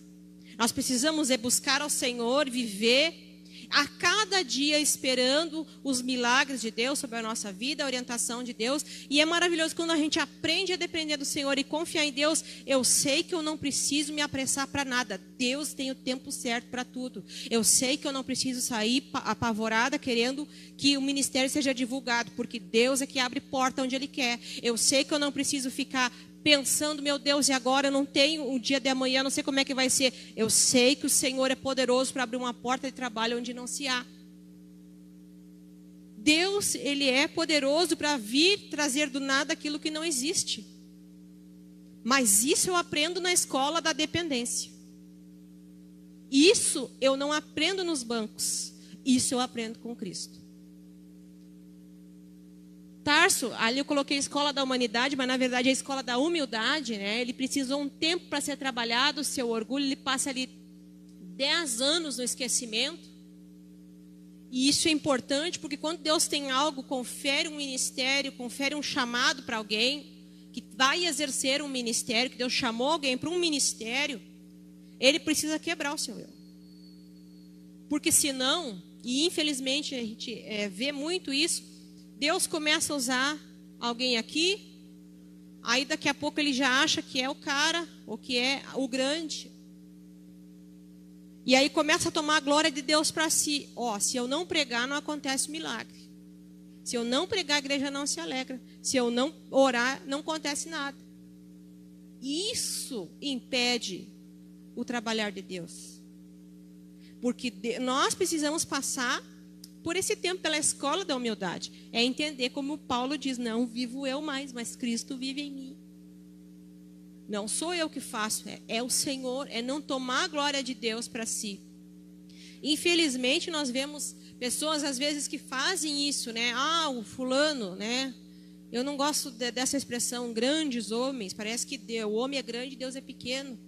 Nós precisamos buscar ao Senhor, viver a cada dia esperando os milagres de Deus sobre a nossa vida, a orientação de Deus. E é maravilhoso quando a gente aprende a depender do Senhor e confiar em Deus. Eu sei que eu não preciso me apressar para nada. Deus tem o tempo certo para tudo. Eu sei que eu não preciso sair apavorada querendo que o ministério seja divulgado, porque Deus é que abre porta onde Ele quer. Eu sei que eu não preciso ficar pensando, meu Deus, e agora eu não tenho o dia de amanhã, não sei como é que vai ser. Eu sei que o Senhor é poderoso para abrir uma porta de trabalho onde não se há. Deus, Ele é poderoso para vir trazer do nada aquilo que não existe. Mas isso eu aprendo na escola da dependência. Isso eu não aprendo nos bancos. Isso eu aprendo com Cristo. Tarso, ali eu coloquei escola da humanidade, mas na verdade é a escola da humildade, né? Ele precisou um tempo para ser trabalhado, o seu orgulho, ele passa ali 10 anos no esquecimento. E isso é importante, porque quando Deus tem algo, confere um ministério, confere um chamado para alguém, que vai exercer um ministério, que Deus chamou alguém para um ministério, ele precisa quebrar o seu eu. Porque senão, e infelizmente a gente vê muito isso, Deus começa a usar alguém aqui, aí daqui a pouco ele já acha que é o cara, ou que é o grande. E aí começa a tomar a glória de Deus para si. Se eu não pregar, não acontece milagre. Se eu não pregar, a igreja não se alegra. Se eu não orar, não acontece nada. Isso impede o trabalhar de Deus. Porque nós precisamos passar por esse tempo, pela escola da humildade. É entender como Paulo diz, não vivo eu mais, mas Cristo vive em mim. Não sou eu que faço, é o Senhor, é não tomar a glória de Deus para si. Infelizmente, nós vemos pessoas, às vezes, que fazem isso, né? O fulano, né? Eu não gosto dessa expressão, grandes homens. Parece que o homem é grande e Deus é pequeno.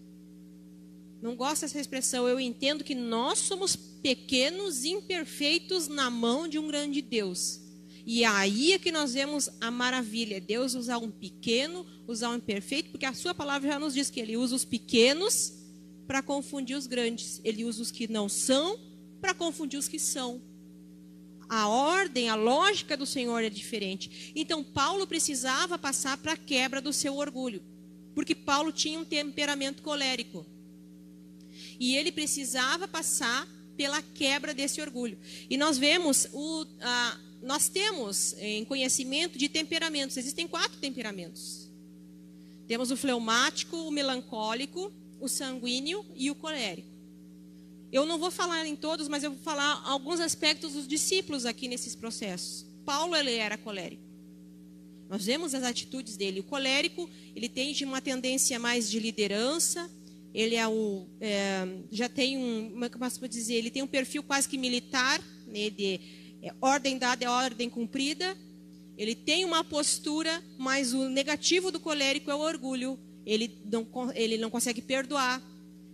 Não gosto dessa expressão. Eu entendo que nós somos pequenos e imperfeitos na mão de um grande Deus. E aí é que nós vemos a maravilha. Deus usar um pequeno, usar um imperfeito, porque a sua palavra já nos diz que Ele usa os pequenos para confundir os grandes. Ele usa os que não são para confundir os que são. A ordem, a lógica do Senhor é diferente. Então Paulo precisava passar para a quebra do seu orgulho. Porque Paulo tinha um temperamento colérico. E ele precisava passar pela quebra desse orgulho. E nós vemos, nós temos em conhecimento de temperamentos. Existem 4 temperamentos. Temos o fleumático, o melancólico, o sanguíneo e o colérico. Eu não vou falar em todos, mas eu vou falar alguns aspectos dos discípulos aqui nesses processos. Paulo, ele era colérico. Nós vemos as atitudes dele. O colérico, ele tem uma tendência mais de liderança, ele já tem como é que eu posso dizer, ele tem um perfil quase que militar, né, de ordem dada é ordem cumprida. Ele tem uma postura, mas o negativo do colérico é o orgulho. Ele não consegue perdoar.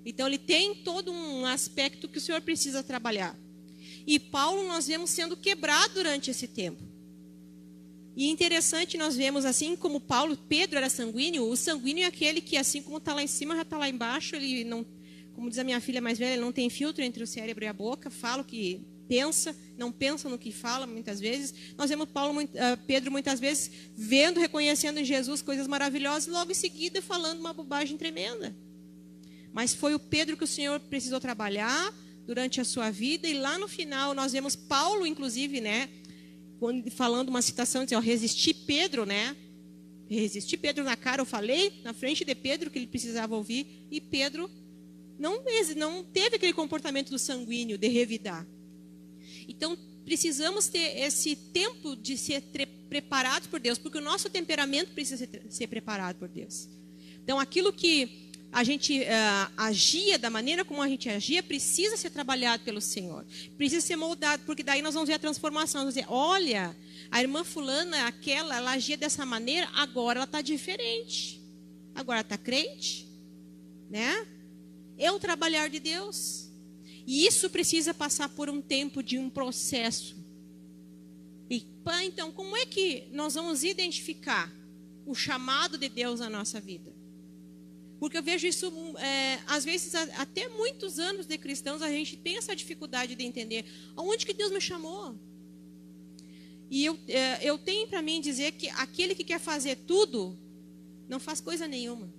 Então ele tem todo um aspecto que o Senhor precisa trabalhar. E Paulo nós vemos sendo quebrado durante esse tempo. E interessante, nós vemos assim como Pedro era sanguíneo. O sanguíneo é aquele que, assim como está lá em cima, já está lá embaixo. Ele não, como diz a minha filha mais velha, ele não tem filtro entre o cérebro e a boca. Fala o que pensa, não pensa no que fala muitas vezes. Nós vemos Pedro muitas vezes vendo, reconhecendo em Jesus coisas maravilhosas, e logo em seguida falando uma bobagem tremenda. Mas foi o Pedro que o Senhor precisou trabalhar durante a sua vida, e lá no final nós vemos Paulo, inclusive, né, falando uma citação, dizendo, resisti Pedro, né? Resisti Pedro na cara, eu falei na frente de Pedro que ele precisava ouvir, e Pedro não teve aquele comportamento do sanguíneo, de revidar. Então, precisamos ter esse tempo de ser preparados por Deus, porque o nosso temperamento precisa ser preparado por Deus. Então, aquilo que a gente agia, da maneira como a gente agia, precisa ser trabalhado pelo Senhor. Precisa ser moldado, porque daí nós vamos ver a transformação. Vamos dizer, olha, a irmã fulana, ela agia dessa maneira, agora ela está diferente. Agora está crente, né? É o trabalhar de Deus. E isso precisa passar por um tempo de um processo. E, então, como é que nós vamos identificar o chamado de Deus na nossa vida? Porque eu vejo isso, às vezes, até muitos anos de cristãos, a gente tem essa dificuldade de entender aonde que Deus me chamou. E eu tenho para mim dizer que aquele que quer fazer tudo, não faz coisa nenhuma.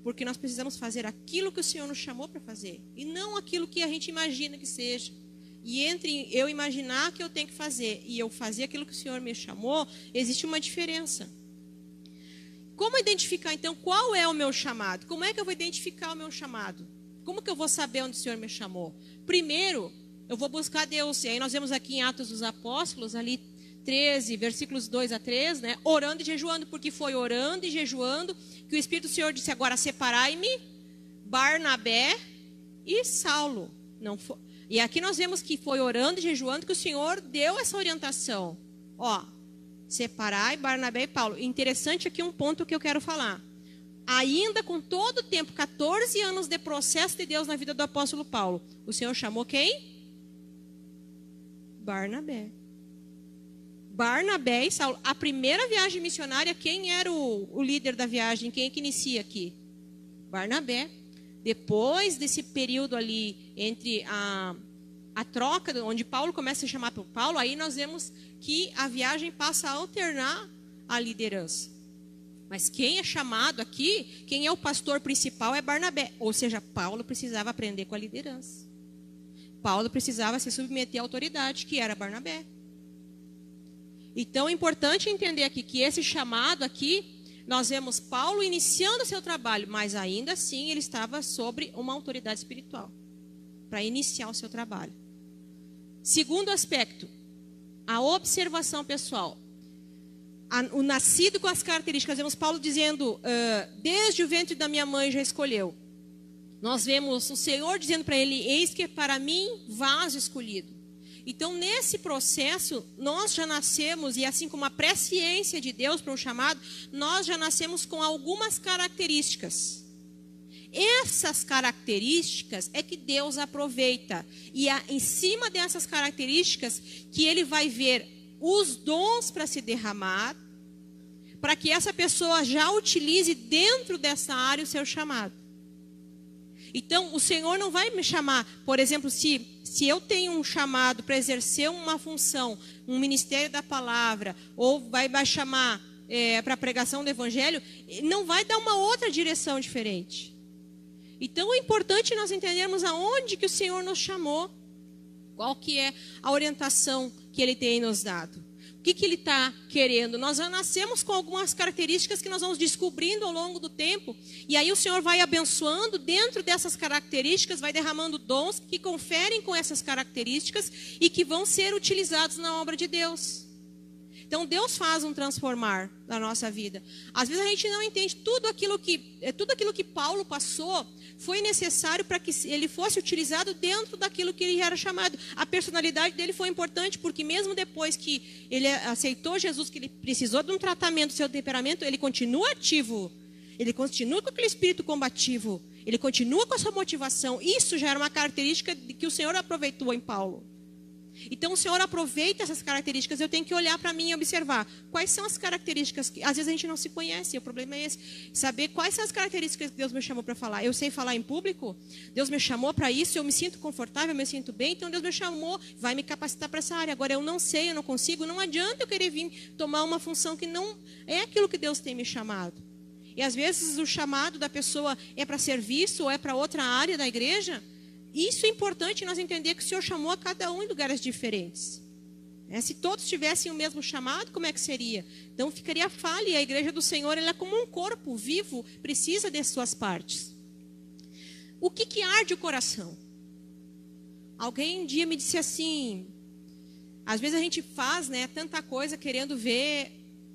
Porque nós precisamos fazer aquilo que o Senhor nos chamou para fazer. E não aquilo que a gente imagina que seja. E entre eu imaginar que eu tenho que fazer e eu fazer aquilo que o Senhor me chamou, existe uma diferença. Como identificar, então, qual é o meu chamado? Como é que eu vou identificar o meu chamado? Como que eu vou saber onde o Senhor me chamou? Primeiro, eu vou buscar Deus. E aí nós vemos aqui em Atos dos Apóstolos, ali 13, versículos 2 a 3, né? Orando e jejuando, porque foi orando e jejuando que o Espírito do Senhor disse, agora separai-me, Barnabé e Saulo. Não foi. E aqui nós vemos que foi orando e jejuando que o Senhor deu essa orientação. Ó, separai Barnabé e Paulo. Interessante aqui um ponto que eu quero falar. Ainda com todo o tempo, 14 anos de processo de Deus na vida do apóstolo Paulo, o Senhor chamou quem? Barnabé. Barnabé e Saulo. A primeira viagem missionária, quem era o líder da viagem? Quem é que inicia aqui? Barnabé. Depois desse período ali, entre a troca, onde Paulo começa a chamar para Paulo, aí nós vemos que a viagem passa a alternar a liderança. Mas quem é chamado aqui, quem é o pastor principal é Barnabé. Ou seja, Paulo precisava aprender com a liderança. Paulo precisava se submeter à autoridade, que era Barnabé. Então é importante entender aqui que esse chamado aqui, nós vemos Paulo iniciando o seu trabalho, mas ainda assim ele estava sobre uma autoridade espiritual para iniciar o seu trabalho. Segundo aspecto, a observação pessoal. O nascido com as características, vemos Paulo dizendo, desde o ventre da minha mãe já escolheu. Nós vemos o Senhor dizendo para ele, eis que para mim vaso escolhido. Então, nesse processo, nós já nascemos, e assim como a presciência de Deus para o chamado, nós já nascemos com algumas características. Essas características é que Deus aproveita. E em cima dessas características, que Ele vai ver os dons para se derramar, para que essa pessoa já utilize dentro dessa área o seu chamado. Então, o Senhor não vai me chamar, por exemplo, se eu tenho um chamado para exercer uma função, um ministério da palavra, ou vai chamar para a pregação do evangelho, não vai dar uma outra direção diferente. Então, é importante nós entendermos aonde que o Senhor nos chamou, qual que é a orientação que Ele tem nos dado. O que Ele está querendo? Nós já nascemos com algumas características que nós vamos descobrindo ao longo do tempo. E aí o Senhor vai abençoando dentro dessas características, vai derramando dons que conferem com essas características e que vão ser utilizados na obra de Deus. Então, Deus faz um transformar na nossa vida. Às vezes a gente não entende tudo aquilo que Paulo passou foi necessário para que ele fosse utilizado dentro daquilo que ele era chamado. A personalidade dele foi importante, porque mesmo depois que ele aceitou Jesus, que ele precisou de um tratamento do seu temperamento, ele continua ativo. Ele continua com aquele espírito combativo. Ele continua com a sua motivação. Isso já era uma característica que o Senhor aproveitou em Paulo. Então o Senhor aproveita essas características. Eu tenho que olhar para mim e observar quais são as características que às vezes a gente não se conhece. O problema é esse, saber quais são as características que Deus me chamou para falar. Eu sei falar em público, Deus me chamou para isso, eu me sinto confortável, eu me sinto bem, então Deus me chamou, vai me capacitar para essa área. Agora eu não sei, eu não consigo, não adianta eu querer vir tomar uma função que não é aquilo que Deus tem me chamado. E às vezes o chamado da pessoa é para serviço ou é para outra área da igreja. Isso é importante nós entender que o Senhor chamou a cada um em lugares diferentes. Se todos tivessem o mesmo chamado, como é que seria? Então ficaria falha, e a igreja do Senhor ela é como um corpo vivo, precisa de suas partes. O que arde o coração? Alguém um dia me disse assim, às vezes a gente faz tanta coisa querendo ver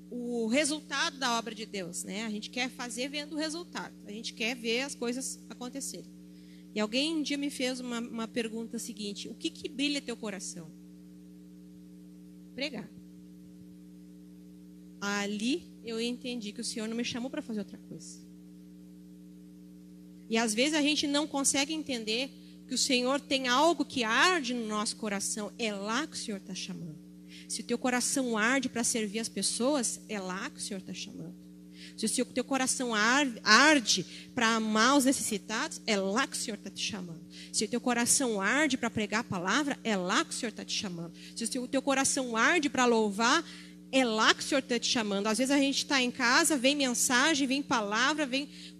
o resultado da obra de Deus. A gente quer fazer vendo o resultado, a gente quer ver as coisas acontecerem. E alguém um dia me fez uma pergunta seguinte: o que brilha teu coração? Pregar. Ali eu entendi que o Senhor não me chamou para fazer outra coisa. E às vezes a gente não consegue entender que o Senhor tem algo que arde no nosso coração. É lá que o Senhor está chamando. Se o teu coração arde para servir as pessoas, é lá que o Senhor está chamando. Se o teu coração arde para amar os necessitados, é lá que o Senhor está te chamando. Se o teu coração arde para pregar a palavra, é lá que o Senhor está te chamando. Se o teu coração arde para louvar, é lá que o Senhor está te chamando. Às vezes a gente está em casa, vem mensagem, vem palavra,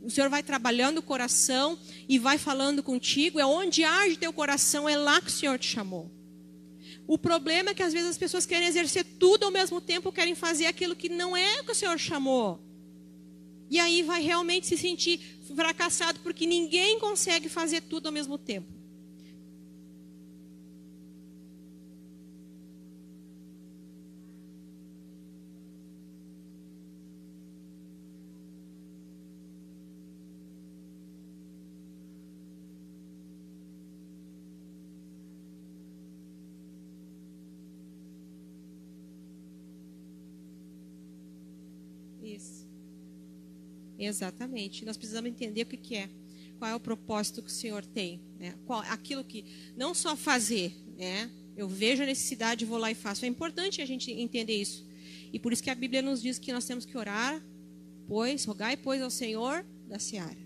o Senhor vai trabalhando o coração e vai falando contigo. É onde arde teu coração, é lá que o Senhor te chamou. O problema é que às vezes as pessoas querem exercer tudo ao mesmo tempo, querem fazer aquilo que não é o que o Senhor chamou. E aí vai realmente se sentir fracassado, porque ninguém consegue fazer tudo ao mesmo tempo. Isso. Exatamente. Nós precisamos entender o que é. Qual é o propósito que o Senhor tem. Aquilo que, não só fazer, eu vejo a necessidade e vou lá e faço. É importante a gente entender isso. E por isso que a Bíblia nos diz que nós temos que orar, rogai, pois, ao Senhor da seara,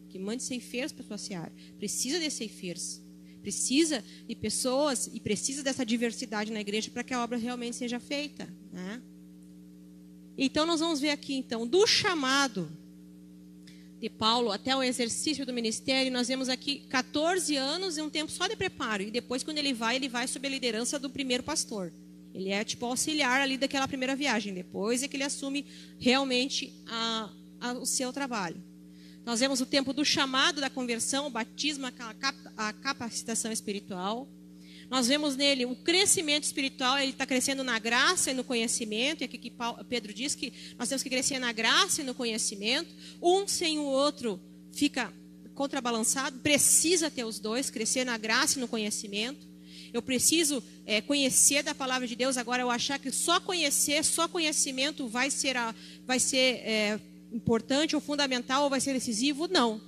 que mande ceifeiros para a sua seara. Precisa de ceifeiros. Precisa de pessoas e precisa dessa diversidade na igreja para que a obra realmente seja feita. Então nós vamos ver aqui, então, do chamado de Paulo até o exercício do ministério, nós vemos aqui 14 anos e um tempo só de preparo. E depois, quando ele vai sob a liderança do primeiro pastor. Ele é tipo auxiliar ali daquela primeira viagem. Depois é que ele assume realmente o seu trabalho. Nós vemos o tempo do chamado, da conversão, o batismo, a capacitação espiritual. Nós vemos nele o crescimento espiritual, ele está crescendo na graça e no conhecimento. E aqui que Pedro diz que nós temos que crescer na graça e no conhecimento. Um sem o outro fica contrabalançado, precisa ter os dois, crescer na graça e no conhecimento. Eu preciso conhecer da palavra de Deus. Agora eu achar que só conhecimento vai ser importante ou fundamental ou vai ser decisivo, não.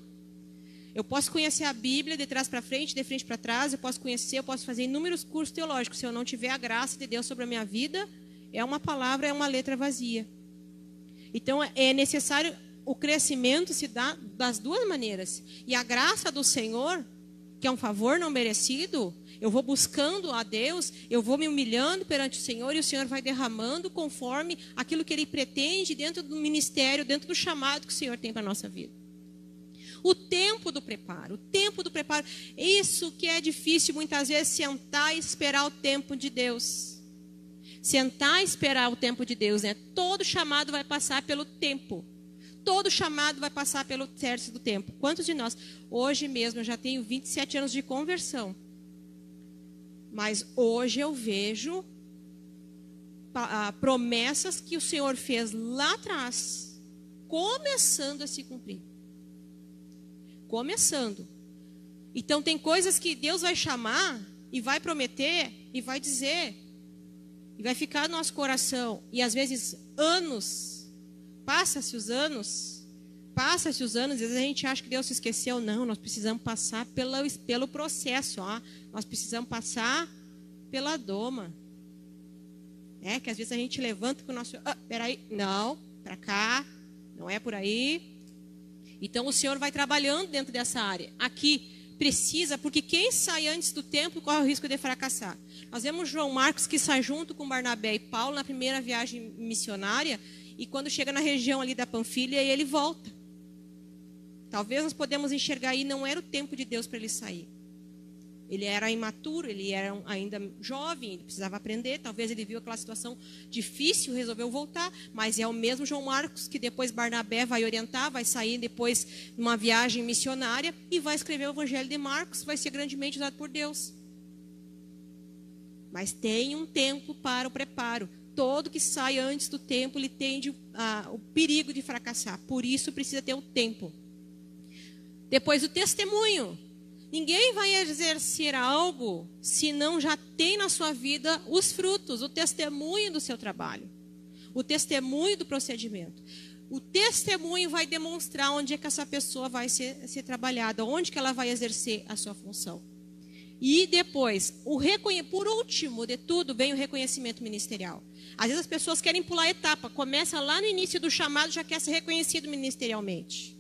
Eu posso conhecer a Bíblia de trás para frente, de frente para trás, eu posso fazer inúmeros cursos teológicos. Se eu não tiver a graça de Deus sobre a minha vida, é uma palavra, é uma letra vazia. Então é necessário, o crescimento se dá das duas maneiras. E a graça do Senhor, que é um favor não merecido, eu vou buscando a Deus, eu vou me humilhando perante o Senhor e o Senhor vai derramando conforme aquilo que Ele pretende dentro do ministério, dentro do chamado que o Senhor tem para a nossa vida. O tempo do preparo, isso que é difícil muitas vezes, sentar e esperar o tempo de Deus. Sentar e esperar o tempo de Deus, Todo chamado vai passar pelo tempo. Todo chamado vai passar pelo término do tempo. Quantos de nós? Hoje mesmo eu já tenho 27 anos de conversão. Mas hoje eu vejo promessas que o Senhor fez lá atrás, começando a se cumprir. Começando. Então tem coisas que Deus vai chamar e vai prometer e vai dizer. E vai ficar no nosso coração. E às vezes anos, passa-se os anos, às vezes a gente acha que Deus se esqueceu. Não, nós precisamos passar pelo processo. Ó. Nós precisamos passar pela doma. É que às vezes a gente levanta com o nosso... peraí, não, para cá, não é por aí. Então o Senhor vai trabalhando dentro dessa área. Aqui precisa, porque quem sai antes do tempo corre o risco de fracassar. Nós vemos João Marcos que sai junto com Barnabé e Paulo na primeira viagem missionária, e quando chega na região ali da Panfilha, ele volta. Talvez nós podemos enxergar aí, não era o tempo de Deus para ele sair. Ele era imaturo, ele era ainda jovem, ele precisava aprender. Talvez ele viu aquela situação difícil, resolveu voltar. Mas é o mesmo João Marcos que depois Barnabé vai orientar, vai sair depois numa viagem missionária e vai escrever o Evangelho de Marcos, vai ser grandemente usado por Deus. Mas tem um tempo para o preparo. Todo que sai antes do tempo, ele tem o perigo de fracassar. Por isso precisa ter um tempo. Depois o testemunho. Ninguém vai exercer algo se não já tem na sua vida os frutos, o testemunho do seu trabalho, o testemunho do procedimento. O testemunho vai demonstrar onde é que essa pessoa vai ser trabalhada, onde que ela vai exercer a sua função. E depois, por último de tudo, vem o reconhecimento ministerial. Às vezes as pessoas querem pular a etapa, começa lá no início do chamado, já quer ser reconhecido ministerialmente.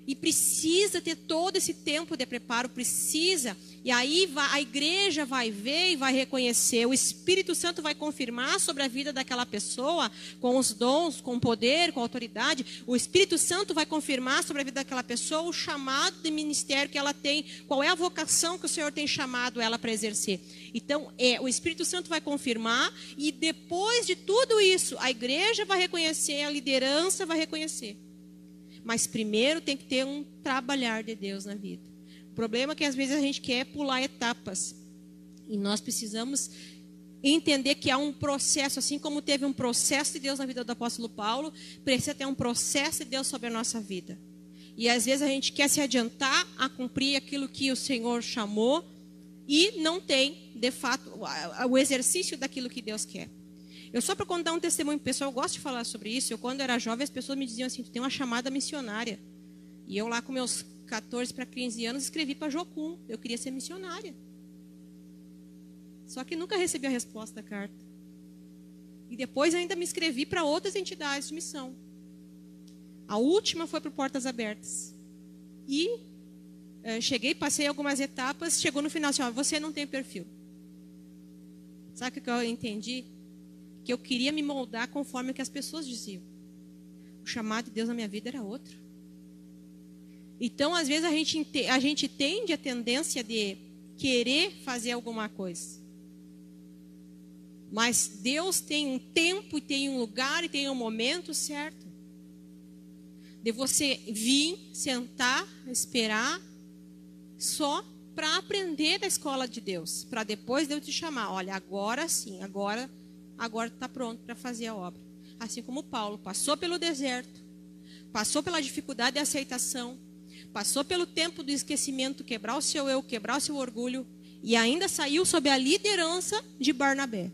E precisa ter todo esse tempo de preparo, precisa. E aí a igreja vai ver e vai reconhecer. O Espírito Santo vai confirmar sobre a vida daquela pessoa, com os dons, com o poder, com a autoridade. O Espírito Santo vai confirmar sobre a vida daquela pessoa o chamado de ministério que ela tem, qual é a vocação que o Senhor tem chamado ela para exercer. Então, o Espírito Santo vai confirmar, e depois de tudo isso, a igreja vai reconhecer, a liderança vai reconhecer. Mas primeiro tem que ter um trabalhar de Deus na vida. O problema é que às vezes a gente quer pular etapas. E nós precisamos entender que há um processo, assim como teve um processo de Deus na vida do apóstolo Paulo, precisa ter um processo de Deus sobre a nossa vida. E às vezes a gente quer se adiantar a cumprir aquilo que o Senhor chamou e não tem, de fato, o exercício daquilo que Deus quer. Eu só para contar um testemunho pessoal, eu gosto de falar sobre isso. Eu, quando era jovem, as pessoas me diziam assim: tu tem uma chamada missionária. E eu lá com meus 14 para 15 anos escrevi para Jocum. Eu queria ser missionária. Só que nunca recebi a resposta da carta. E depois ainda me inscrevi para outras entidades de missão. A última foi para Portas Abertas. E cheguei, passei algumas etapas, chegou no final assim: ó, você não tem perfil. Sabe o que eu entendi? Que eu queria me moldar conforme o que as pessoas diziam. O chamado de Deus na minha vida era outro. Então, às vezes, a gente tende a tendência de querer fazer alguma coisa. Mas Deus tem um tempo, e tem um lugar, e tem um momento certo. De você vir, sentar, esperar, só para aprender da escola de Deus. Para depois Deus te chamar. Olha, agora sim, agora está pronto para fazer a obra. Assim como Paulo passou pelo deserto, passou pela dificuldade de aceitação, passou pelo tempo do esquecimento, quebrar o seu eu, quebrar o seu orgulho, e ainda saiu sob a liderança de Barnabé.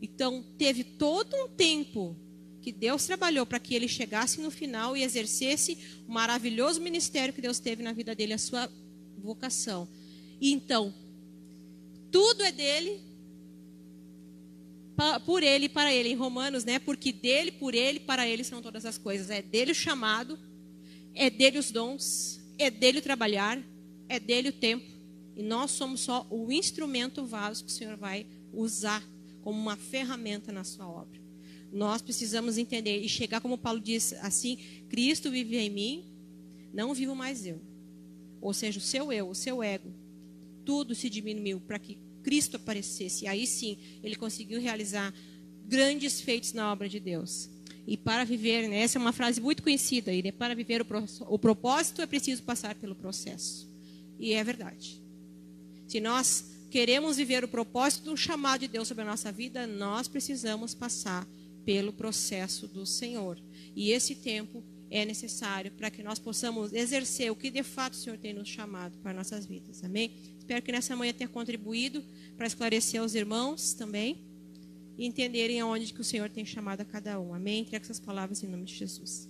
Então, teve todo um tempo que Deus trabalhou para que ele chegasse no final e exercesse o maravilhoso ministério que Deus teve na vida dele, a sua vocação. E então, tudo é dele, por ele e para ele. Em Romanos, né? Porque dele, por ele, para ele são todas as coisas. É dele o chamado, é dele os dons, é dele o trabalhar, é dele o tempo. E nós somos só o instrumento, o vaso que o Senhor vai usar como uma ferramenta na sua obra. Nós precisamos entender e chegar, como Paulo diz assim: Cristo vive em mim, não vivo mais eu. Ou seja, o seu eu, o seu ego, tudo se diminuiu para que Cristo aparecesse. E aí sim, ele conseguiu realizar grandes feitos na obra de Deus. E para viver, né, essa é uma frase muito conhecida, e para viver o propósito é preciso passar pelo processo. E é verdade. Se nós queremos viver o propósito do chamado de Deus sobre a nossa vida, nós precisamos passar pelo processo do Senhor. E esse tempo é necessário para que nós possamos exercer o que de fato o Senhor tem nos chamado para nossas vidas. Amém? Espero que nessa manhã tenha contribuído para esclarecer aos irmãos também e entenderem aonde que o Senhor tem chamado a cada um. Amém? Entrego essas palavras em nome de Jesus.